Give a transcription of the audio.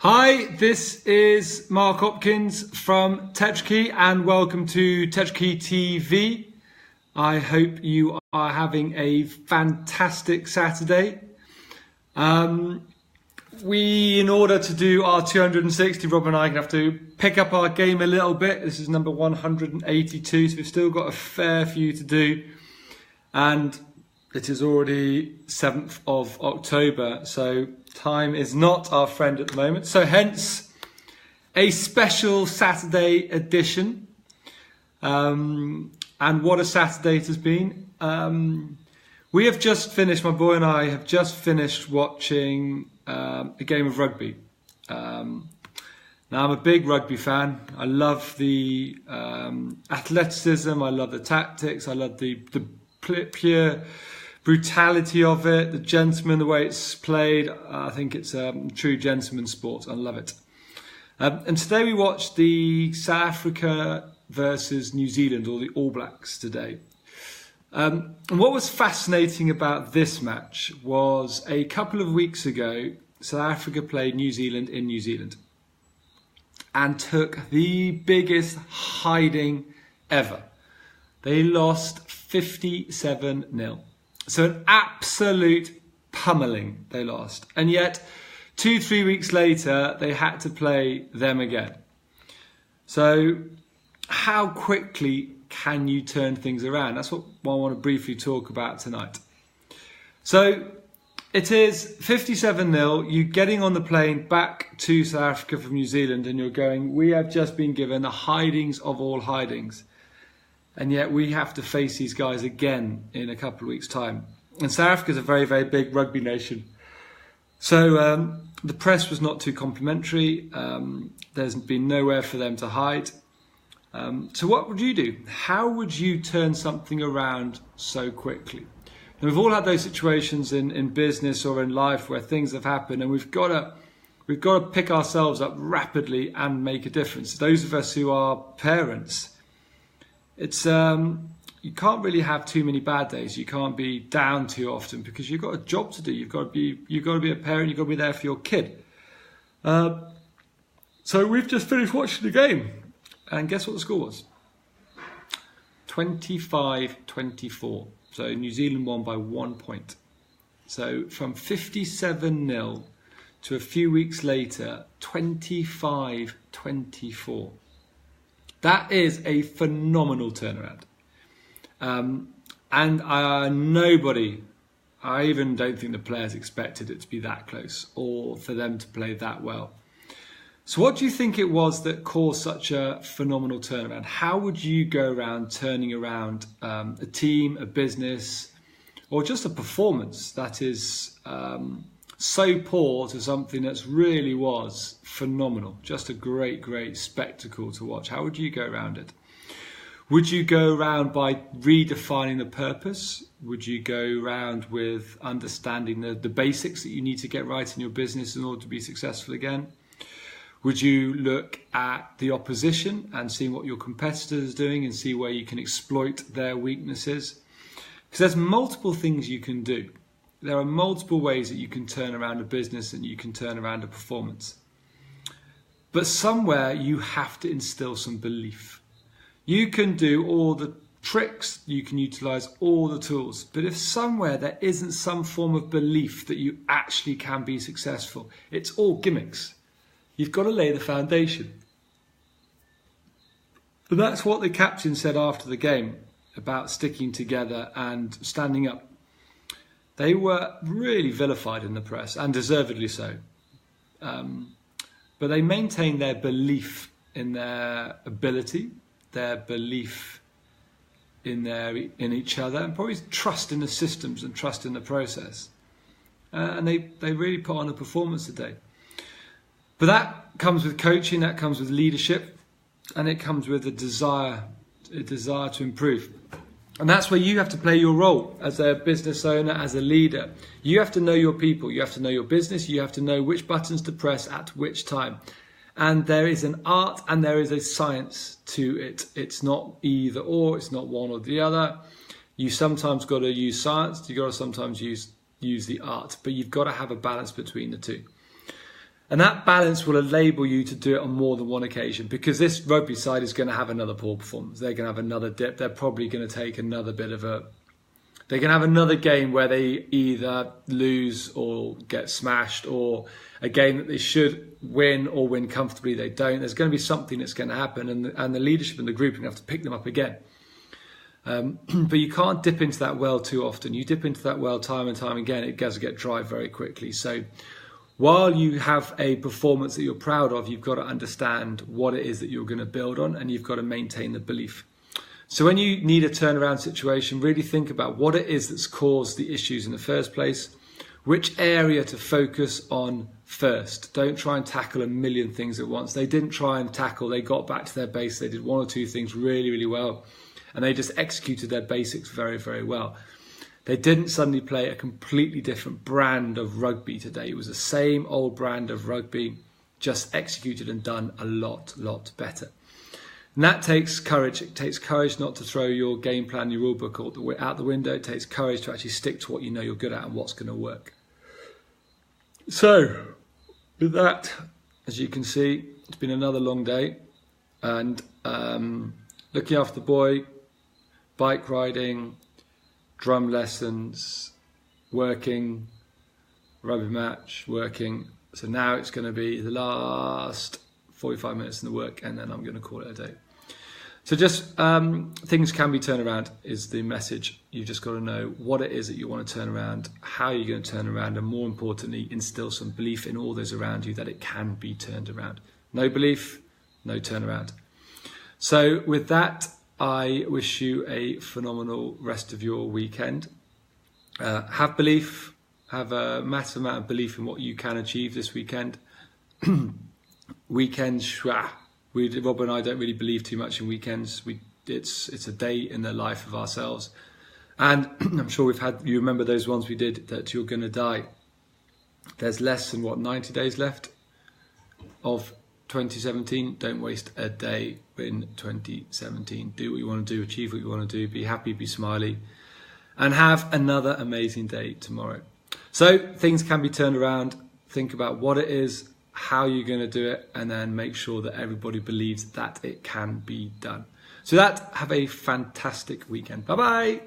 Hi, this is Mark Hopkins from Tetrakey and welcome to Tetrakey TV. I hope you are having a fantastic Saturday. In order to do our 260, Rob and I have to pick up our game a little bit. This is number 182, so we've still got a fair few to do. And it is already 7th of October, so time is not our friend at the moment. So hence, a special Saturday edition. And what a Saturday it has been. We have just finished, my boy and I have just finished watching a game of rugby. Now I'm a big rugby fan. I love the athleticism, I love the tactics, I love the pure brutality of it, the gentleman, the way it's played. I think it's a true gentleman's sport. I love it. And today we watched the South Africa versus New Zealand, or the All Blacks today. And what was fascinating about this match was a couple of weeks ago, South Africa played New Zealand in New Zealand and took the biggest hiding ever. They lost 57-0. So an absolute pummeling they lost. And yet, 2-3 weeks later, they had to play them again. So how quickly can you turn things around? That's what I want to briefly talk about tonight. So it is 57-0. You're getting on the plane back to South Africa from New Zealand and you're going, we have just been given the hidings of all hidings. And yet we have to face these guys again in a couple of weeks' time. And South Africa is a very, very big rugby nation. So the press was not too complimentary. There's been nowhere for them to hide. So what would you do? How would you turn something around so quickly? And we've all had those situations in business or in life where things have happened, and we've got to pick ourselves up rapidly and make a difference. Those of us who are parents, it's you can't really have too many bad days. You can't be down too often because you've got a job to do. You've got to be a parent. You've got to be there for your kid. So we've just finished watching the game, and guess what the score was? 25-24. So New Zealand won by 1 point. So from 57-0 to a few weeks later, 25-24. That is a phenomenal turnaround. And nobody, I even don't think the players expected it to be that close or for them to play that well. So what do you think it was that caused such a phenomenal turnaround? How would you go around turning around a team, a business, or just a performance that is so poor to something that really was phenomenal? Just a great, great spectacle to watch. How would you go around it? Would you go around by redefining the purpose? Would you go around with understanding the basics that you need to get right in your business in order to be successful again? Would you look at the opposition and see what your competitors are doing and see where you can exploit their weaknesses? Because there's multiple things you can do. There are multiple ways that you can turn around a business and you can turn around a performance. But somewhere you have to instill some belief. You can do all the tricks, you can utilize all the tools, but if somewhere there isn't some form of belief that you actually can be successful, it's all gimmicks. You've got to lay the foundation. And that's what the captain said after the game about sticking together and standing up. They were really vilified in the press, and deservedly so. But they maintained their belief in their ability, their belief in each other, and probably trust in the systems and trust in the process. And they really put on a performance today. But that comes with coaching, that comes with leadership, and it comes with a desire to improve. And that's where you have to play your role as a business owner, as a leader. You have to know your people, you have to know your business, you have to know which buttons to press at which time. And there is an art and there is a science to it. It's not either or, it's not one or the other. You sometimes got to use science, you got to sometimes use the art, but you've got to have a balance between the two. And that balance will enable you to do it on more than one occasion, because this rugby side is going to have another poor performance. They're going to have another dip. They're probably going to take another bit of a... They're going to have another game where they either lose or get smashed, or a game that they should win or win comfortably, they don't. There's going to be something that's going to happen, and the leadership and the group are going to have to pick them up again. But you can't dip into that well too often. You dip into that well time and time again, it does get dry very quickly. So while you have a performance that you're proud of, you've got to understand what it is that you're going to build on, and you've got to maintain the belief. So when you need a turnaround situation, really think about what it is that's caused the issues in the first place, which area to focus on first. Don't try and tackle a million things at once. They didn't try and tackle, they got back to their base, they did one or two things really, really well, and they just executed their basics very, very well. They didn't suddenly play a completely different brand of rugby today. It was the same old brand of rugby, just executed and done a lot better. And that takes courage. It takes courage not to throw your game plan, your rule book out the window. It takes courage to actually stick to what you know you're good at and what's going to work. So, with that, as you can see, it's been another long day. And looking after the boy, bike riding, drum lessons, working, rugby match, working. So now it's going to be the last 45 minutes in the work, and then I'm going to call it a day. So just things can be turned around is the message. You've just got to know what it is that you want to turn around, how you're going to turn around, and more importantly, instill some belief in all those around you that it can be turned around. No belief, no turnaround. So with that, I wish you a phenomenal rest of your weekend. Have belief, have a massive amount of belief in what you can achieve this weekend. Weekends, Rob and I don't really believe too much in weekends. It's a day in the life of ourselves, and I'm sure you remember those ones we did, that you're going to die. There's less than 90 days left of 2017. Don't waste a day in 2017. Do what you want to do, achieve what you want to do, be happy, be smiley, and have another amazing day tomorrow. So things can be turned around. Think about what it is, how you're going to do it, and then make sure that everybody believes that it can be done. So have a fantastic weekend. Bye bye.